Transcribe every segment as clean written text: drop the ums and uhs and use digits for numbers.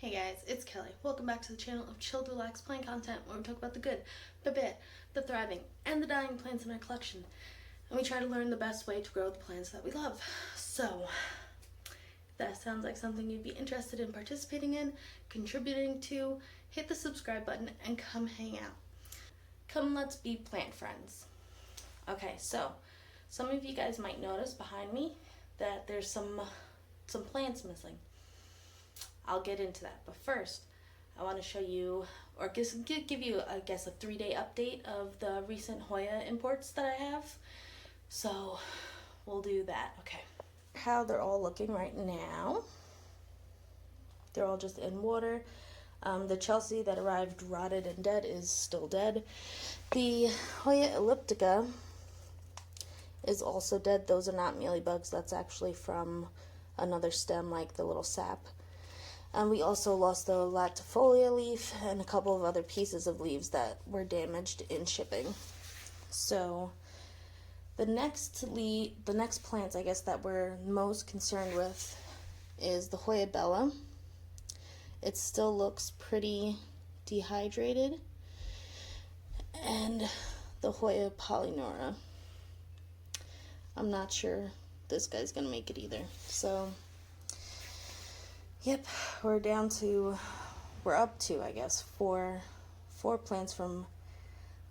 Hey guys, it's Kelly. Welcome back to the channel of chilled, relaxed plant content where we talk about the good, the bad, the thriving, and the dying plants in our collection. And we try to learn the best way to grow the plants that we love. So, if that sounds like something you'd be interested in participating in, contributing to, hit the subscribe button and come hang out. Come, let's be plant friends. Okay, so some of you guys might notice behind me that there's some plants missing. I'll get into that, but first I want to show you, or give you, I guess, a 3-day update of the recent Hoya imports that I have. So we'll do that. Okay, how they're all looking right now. They're all just in water. The Chelsea that arrived rotted and dead is still dead. The Hoya elliptica is also dead. Those are not mealybugs. That's actually from another stem, like the little sap. And we also lost the latifolia leaf and a couple of other pieces of leaves that were damaged in shipping. So the next plants, I guess, that we're most concerned with is the Hoya bella. It still looks pretty dehydrated. And the Hoya polyneura. I'm not sure this guy's gonna make it either. So yep, we're up to, I guess, four plants from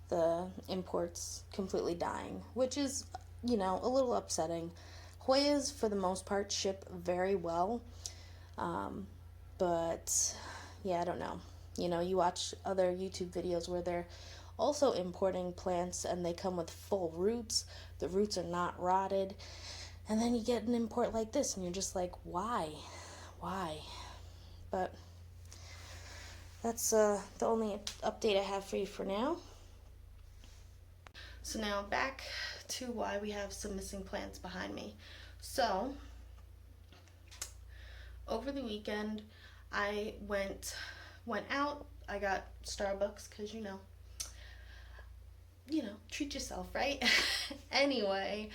the imports completely dying, which is, a little upsetting. Hoyas, for the most part, ship very well, but yeah, I don't know. You watch other YouTube videos where they're also importing plants and they come with full roots. The roots are not rotted, and then you get an import like this and you're just like, why? But that's the only update I have for you for now. So now back to why we have some missing plants behind me. So over the weekend I went out. I got Starbucks because treat yourself, right? Anyway,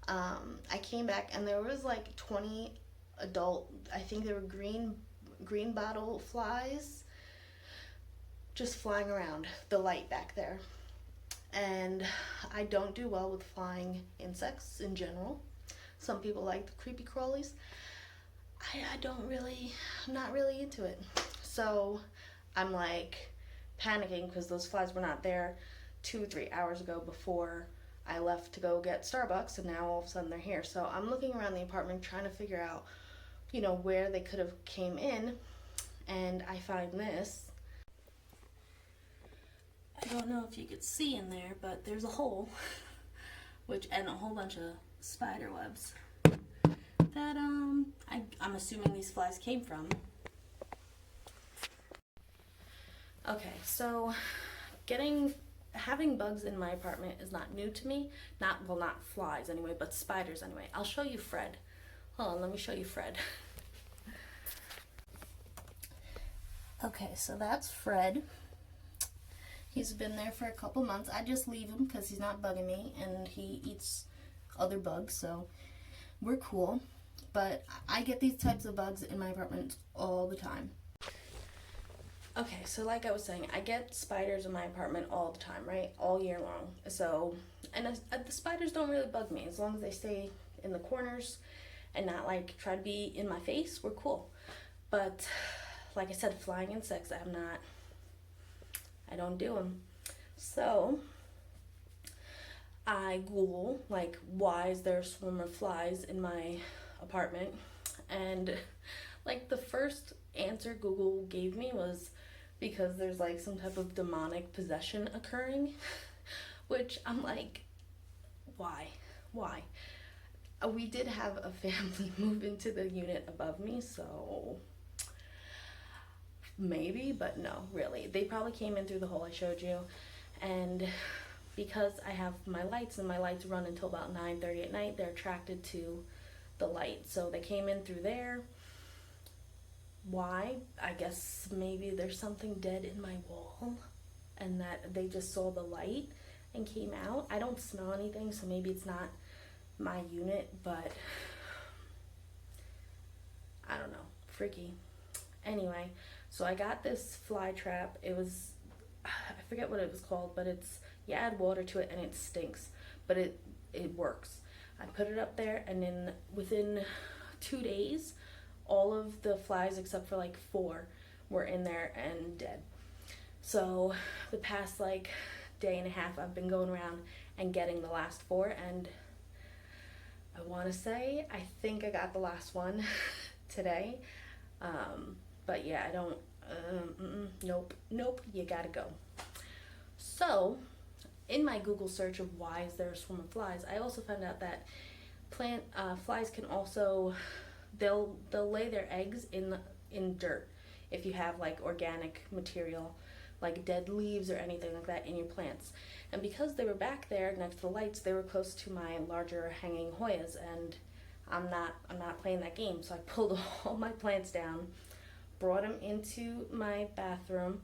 I came back and there was like 20 adult, I think they were green bottle flies just flying around the light back there. And I don't do well with flying insects in general. Some people like the creepy crawlies. I'm not really into it. So I'm like panicking because those flies were not there 2-3 hours ago before I left to go get Starbucks, and now all of a sudden they're here. So I'm looking around the apartment trying to figure out where they could have came in, and I find this. I don't know if you could see in there, but there's a hole, and a whole bunch of spider webs that I'm assuming these flies came from. Okay, so having bugs in my apartment is not new to me. Not flies anyway, but spiders anyway. I'll show you Fred. Hold on, let me show you Fred. Okay, so that's Fred. He's been there for a couple months. I just leave him because he's not bugging me, and he eats other bugs, so we're cool. But I get these types of bugs in my apartment all the time. Okay, so like I was saying, I get spiders in my apartment all the time, right? All year long. So, and the spiders don't really bug me as long as they stay in the corners and not like try to be in my face. We're cool. But like I said, flying insects, I don't do them. So I Google, like, why is there a swarm of flies in my apartment? And like the first answer Google gave me was because there's like some type of demonic possession occurring, which I'm like, why? We did have a family move into the unit above me, so maybe, but no, really. They probably came in through the hole I showed you, and because I have my lights and my lights run until about 9:30 at night, they're attracted to the light, so they came in through there. Why? I guess maybe there's something dead in my wall and that they just saw the light and came out. I don't smell anything, so maybe it's not my unit, but I don't know. Freaky. Anyway, So I got this fly trap. It was, I forget what it was called, but it's, you add water to it and it stinks, but it works. I put it up there, and then within 2 days, all of the flies except for like 4 were in there and dead. So the past like day and a half, I've been going around and getting the last 4, and I want to say I think I got the last one today. But yeah, I don't, nope, you gotta go. So in my Google search of why is there a swarm of flies, I also found out that flies can also, they'll lay their eggs in dirt if you have like organic material, like dead leaves or anything like that in your plants. And because they were back there next to the lights, they were close to my larger hanging Hoyas, and I'm not playing that game. So I pulled all my plants down, brought them into my bathroom,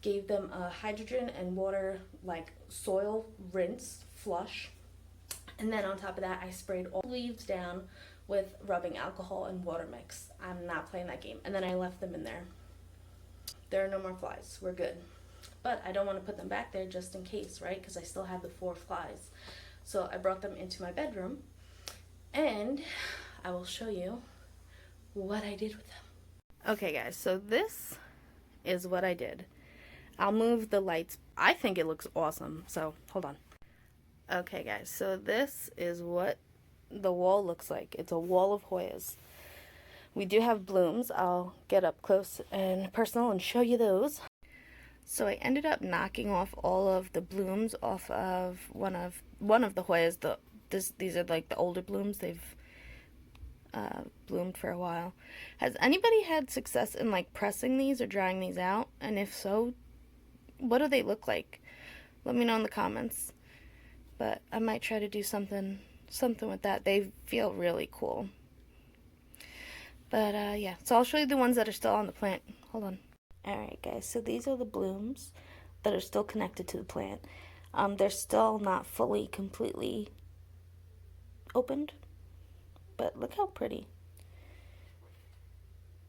gave them a hydrogen and water like soil rinse flush, and then on top of that I sprayed all the leaves down with rubbing alcohol and water mix. I'm not playing that game. And then I left them in there. There are no more flies. We're good. But I don't want to put them back there just in case, right? Because I still have the 4 flies. So I brought them into my bedroom, and I will show you what I did with them. Okay guys, so this is what I did. I'll move the lights. I think it looks awesome, so hold on. Okay guys, so this is what the wall looks like. It's a wall of Hoyas. We do have blooms. I'll get up close and personal and show you those. So I ended up knocking off all of the blooms off of one of the Hoyas. These are like the older blooms. They've bloomed for a while. Has anybody had success in like pressing these or drying these out? And if so, what do they look like? Let me know in the comments. But I might try to do something with that. They feel really cool. But yeah, so I'll show you the ones that are still on the plant. Hold on. Alright guys, so these are the blooms that are still connected to the plant. They're still not fully, completely opened, but look how pretty.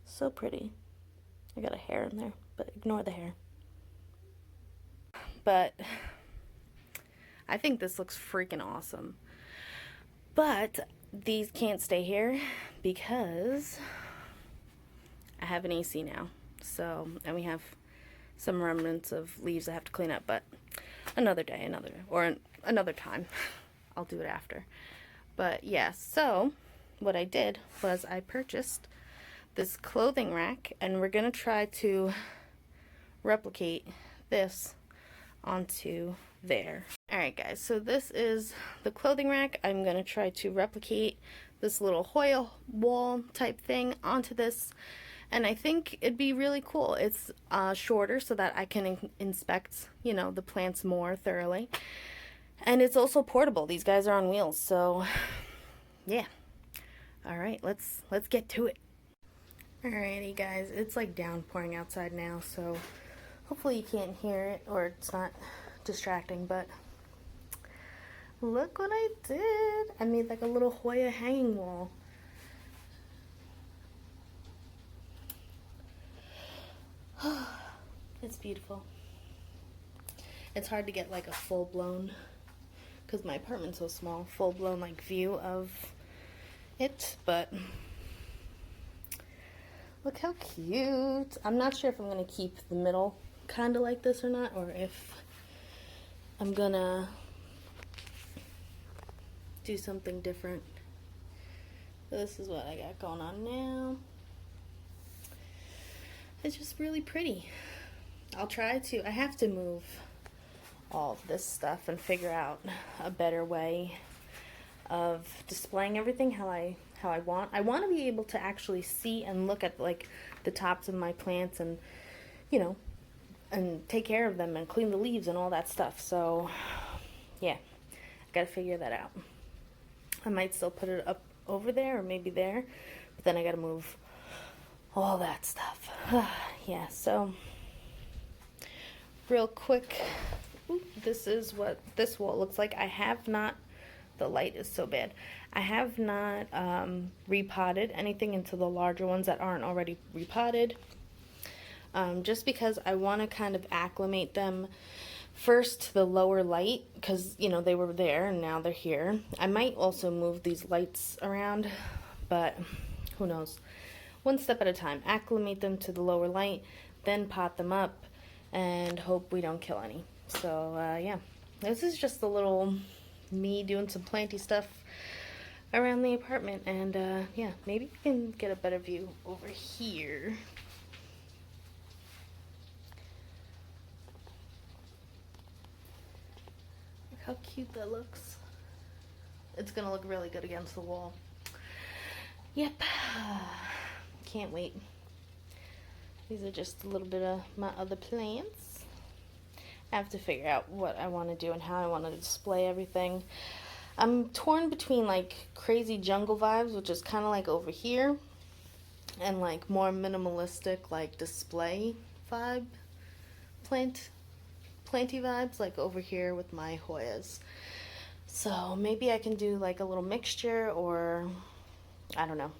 So pretty. I got a hair in there, but ignore the hair. But I think this looks freaking awesome. But these can't stay here because I have an AC now. So, and we have some remnants of leaves I have to clean up, but another day, another time. I'll do it after. But yeah, so what I did was I purchased this clothing rack, and we're going to try to replicate this onto there. Alright guys, so this is the clothing rack. I'm going to try to replicate this little Hoya wall type thing onto this, and I think it'd be really cool. It's shorter so that I can inspect, you know, the plants more thoroughly, and it's also portable. These guys are on wheels, so yeah. Alright, let's get to it. Alrighty guys, it's like downpouring outside now, so hopefully you can't hear it or it's not distracting, but look what I did. I made like a little Hoya hanging wall. It's beautiful. It's hard to get like a full-blown, because my apartment's so small, full-blown like view of it, but look how cute. I'm not sure if I'm going to keep the middle kind of like this or not, or if I'm going to do something different. This is what I got going on now. It's just really pretty. I'll try to, I have to move all of this stuff and figure out a better way of displaying everything how I want. I want to be able to actually see and look at like the tops of my plants and, you know, and take care of them and clean the leaves and all that stuff. So yeah, I gotta figure that out. I might still put it up over there or maybe there, but then I gotta move all that stuff. Yeah, so real quick, this is what this wall looks like. I have not, the light is so bad, I have not repotted anything into the larger ones that aren't already repotted. just because I want to kind of acclimate them first to the lower light, because, you know, they were there and now they're here. I might also move these lights around, but who knows. One step at a time. Acclimate them to the lower light, then pot them up, and hope we don't kill any. So, yeah. This is just a little me doing some planty stuff around the apartment, and, yeah, maybe you can get a better view over here. Look how cute that looks. It's gonna look really good against the wall. Yep. Can't wait. These are just a little bit of my other plants. I have to figure out what I want to do and how I want to display everything. I'm torn between like crazy jungle vibes, which is kind of like over here, and like more minimalistic like display vibe, planty vibes like over here with my Hoyas. So maybe I can do like a little mixture, or I don't know.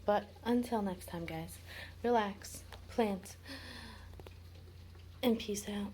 But until next time, guys, relax, plant, and peace out.